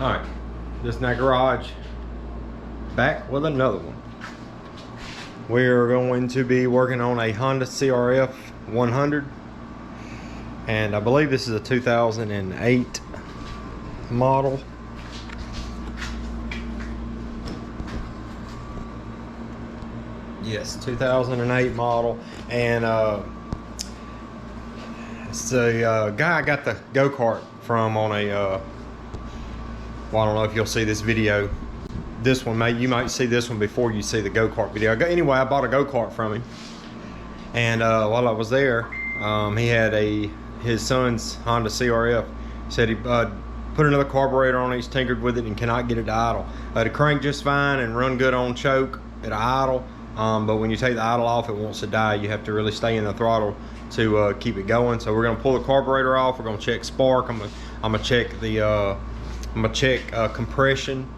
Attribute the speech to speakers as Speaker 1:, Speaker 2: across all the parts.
Speaker 1: Alright, this is that garage, back with another one. We are going to be working on a Honda CRF100, and I believe this is a 2008 model. Yes, 2008 model, and it's a guy I got the go-kart from on a well, I don't know if you'll see this video. This one, you might see this one before you see the go-kart video. Anyway, I bought a go-kart from him, and while I was there, he had his son's Honda CRF. He said he put another carburetor on it, he's tinkered with it and cannot get it to idle. It cranked just fine and run good on choke at idle, but when you take the idle off, it wants to die. You have to really stay in the throttle to keep it going. So we're gonna pull the carburetor off. We're gonna check spark. I'm gonna check the compression,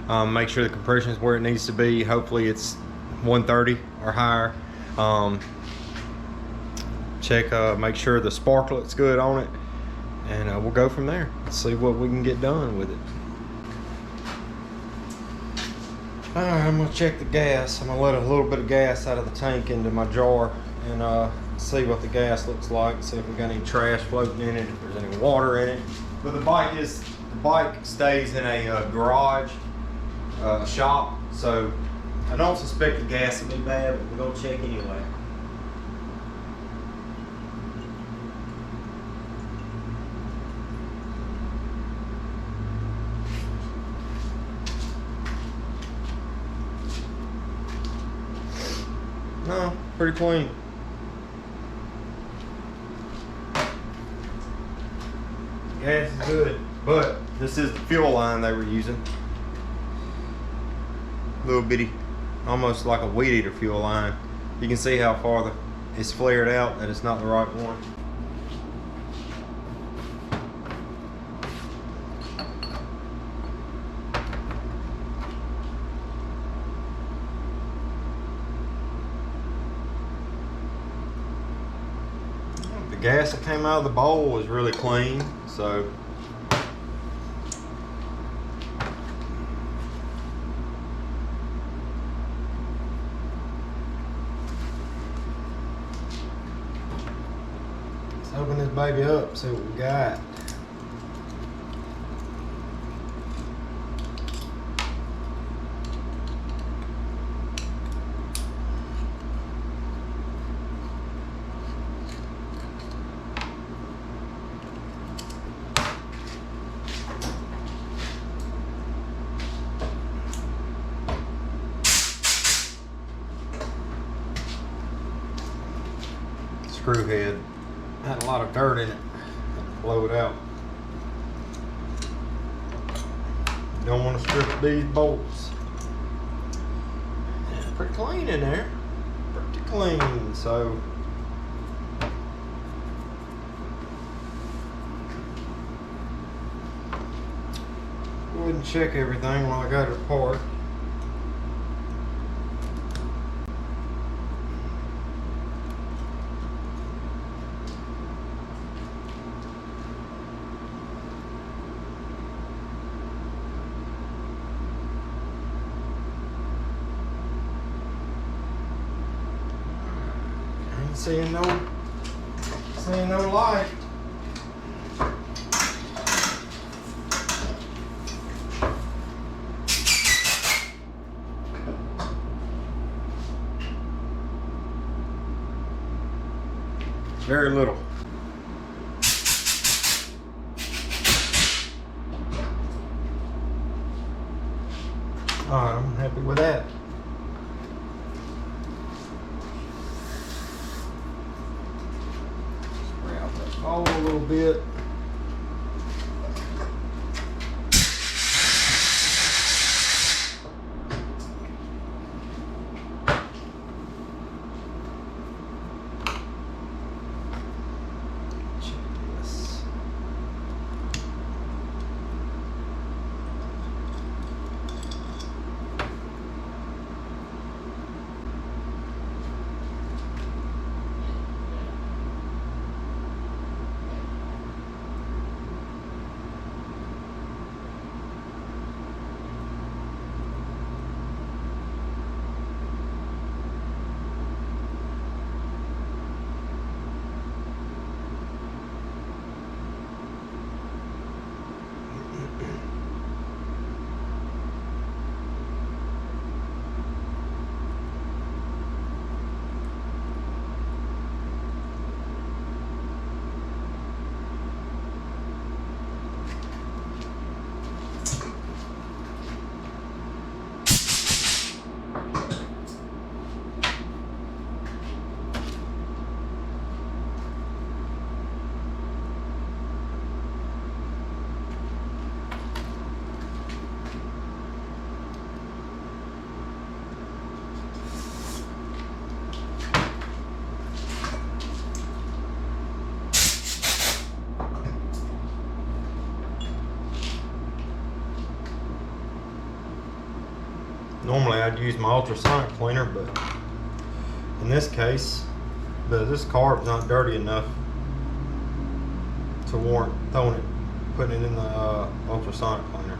Speaker 1: make sure the compression is where it needs to be. Hopefully it's 130 or higher. Make sure the sparklet's good on it, and we'll go from there. Let's see what we can get done with it. Alright, I'm gonna check the gas. I'm gonna let a little bit of gas out of the tank into my jar and see what the gas looks like, see if we got any trash floating in it, if there's any water in it. But the bike stays in a garage shop, so I don't suspect the gas will be bad, but we're gonna check anyway. No, pretty clean. Gas is good, but this is the fuel line they were using. Little bitty, almost like a weed eater fuel line. You can see how far it's flared out, that it's not the right one. The gas that came out of the bowl was really clean, so let's open this baby up, see what we got. Screw head had a lot of dirt in it. Blow it out. Don't want to strip these bolts. Yeah, pretty clean in there. Pretty clean. So go ahead and check everything while I got it apart. Seeing no light. Very little. Alright, I'm happy with that. A little bit. Check this. Normally I'd use my ultrasonic cleaner, but in this case, this carb's not dirty enough to warrant putting it in the ultrasonic cleaner.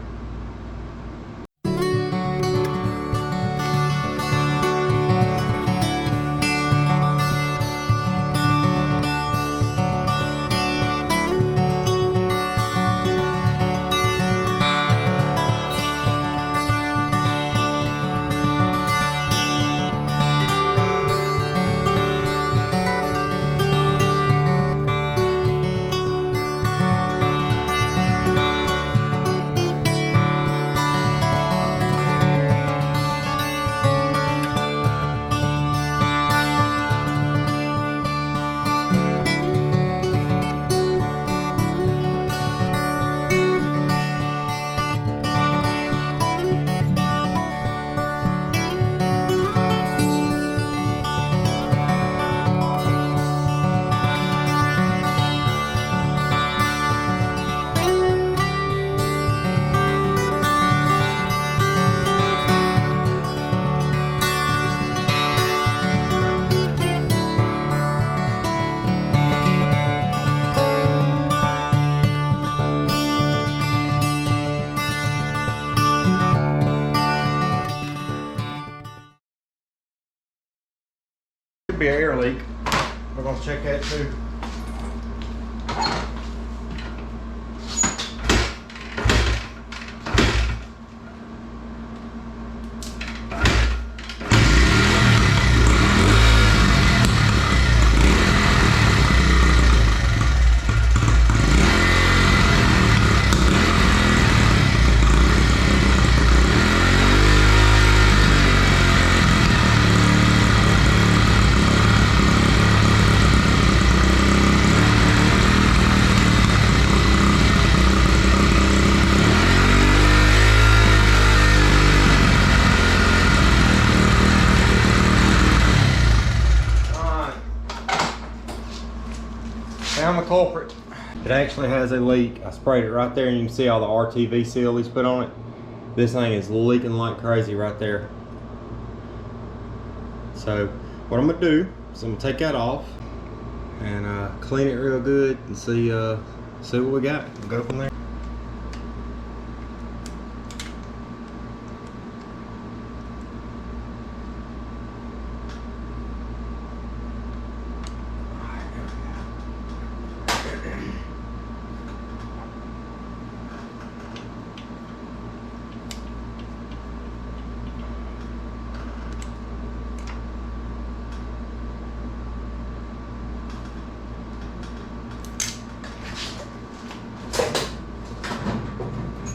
Speaker 1: Could be an air leak. We're going to check that too. Found the culprit. It actually has a leak. I sprayed it right there and you can see all the RTV seal he's put on it. This thing is leaking like crazy right there. So what I'm gonna do is I'm gonna take that off and clean it real good and see what we got. We'll go from there.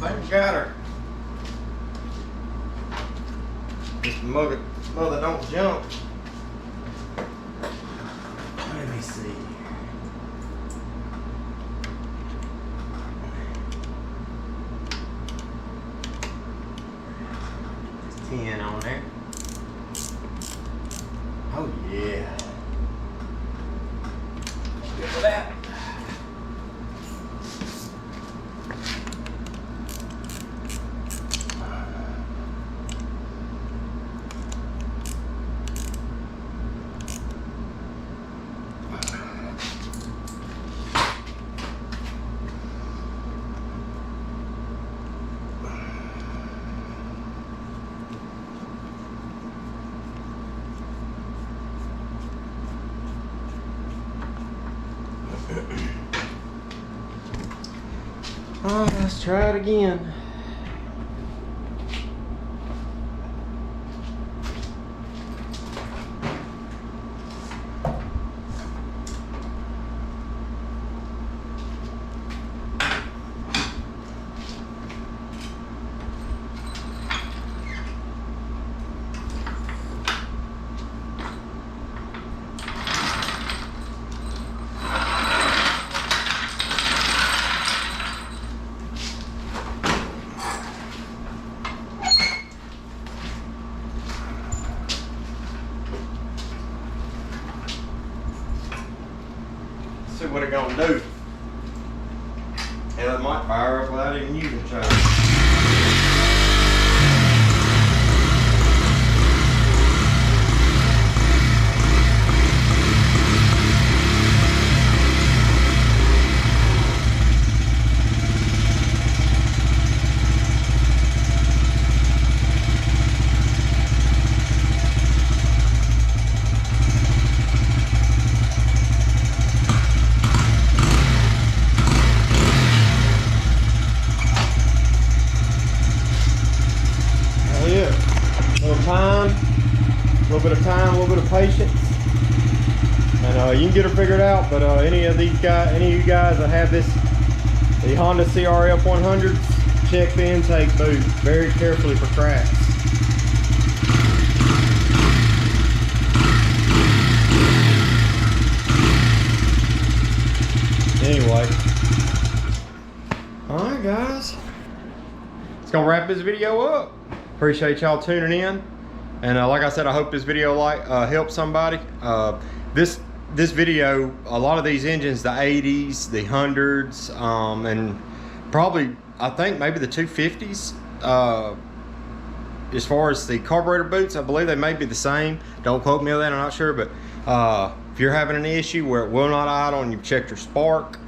Speaker 1: I think we got her. Just mother don't jump. Let me see. There's 10 on there. Oh yeah. Good for that. Oh, let's try it again. See what it gonna do. Hell, it might fire up without even using a charge. a little bit of time, a little bit of patience, and you can get her figured out. But any of you guys that have the Honda CRF100s, check the intake boot very carefully for cracks. Anyway, all right, guys, it's gonna wrap this video up. Appreciate y'all tuning in, and like I said, I hope this video helps somebody. This video, a lot of these engines, the 80s, the 100s, and probably I think maybe the 250s. As far as the carburetor boots, I believe they may be the same. Don't quote me on that, I'm not sure, but if you're having an issue where it will not idle and you've checked your spark,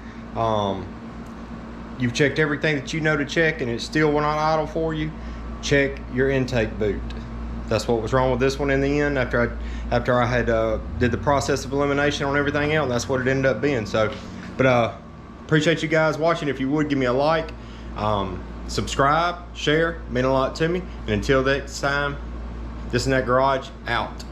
Speaker 1: you've checked everything that you know to check and it still will not idle for you, check your intake boot. That's what was wrong with this one in the end. After I had did the process of elimination on everything else, that's what it ended up being. So, but appreciate you guys watching. If you would, give me a like, subscribe, share, mean a lot to me. And until next time, This and That Garage out.